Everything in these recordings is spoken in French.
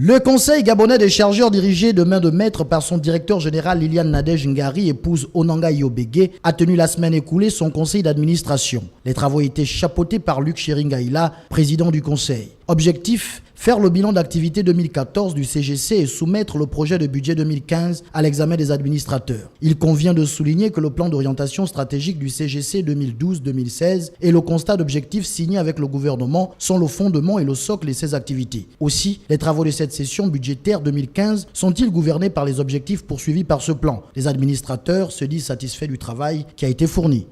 Le conseil gabonais des chargeurs dirigé de main de maître par son directeur général Liliane Nadège Ngari, épouse Onanga Yobege, a tenu la semaine écoulée son conseil d'administration. Les travaux étaient chapeautés par Luc Cheringaïla, président du conseil. Objectif, faire le bilan d'activité 2014 du CGC et soumettre le projet de budget 2015 à l'examen des administrateurs. Il convient de souligner que le plan d'orientation stratégique du CGC 2012-2016 et le constat d'objectifs signé avec le gouvernement sont le fondement et le socle de ses activités. Aussi, les travaux de cette session budgétaire 2015 sont-ils gouvernés par les objectifs poursuivis par ce plan? Les administrateurs se disent satisfaits du travail qui a été fourni.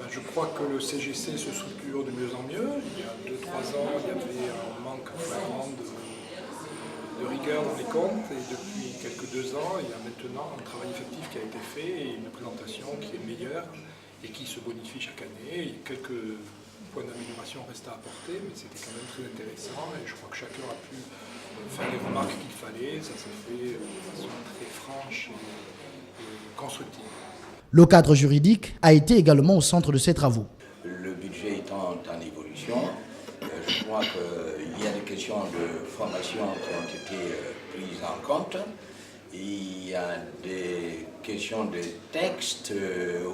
Je crois que le CGC se structure de mieux en mieux. Il y a 2-3 ans, il y avait un manque flagrant de rigueur dans les comptes, et depuis quelques 2 ans, il y a maintenant un travail effectif qui a été fait et une présentation qui est meilleure et qui se bonifie chaque année. Quelques points d'amélioration restent à apporter, mais c'était quand même très intéressant et je crois que chacun a pu faire les remarques qu'il fallait. Ça s'est fait de façon très franche et constructive. Le cadre juridique a été également au centre de ces travaux. Le budget étant en évolution, je crois qu'il y a des questions de formation qui ont été prises en compte. Il y a des questions de texte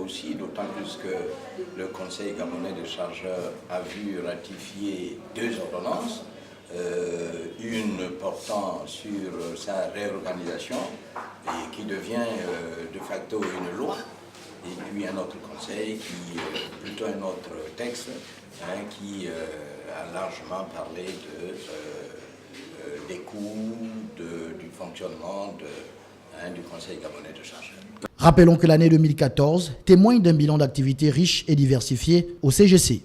aussi, d'autant plus que le Conseil gabonais des chargeurs a vu ratifier 2 ordonnances, une portant sur sa réorganisation et qui devient de facto une loi. Et puis un autre conseil, plutôt un autre texte, qui a largement parlé des coûts, du fonctionnement du Conseil gabonais de chargeurs. Rappelons que l'année 2014 témoigne d'un bilan d'activité riche et diversifié au CGC.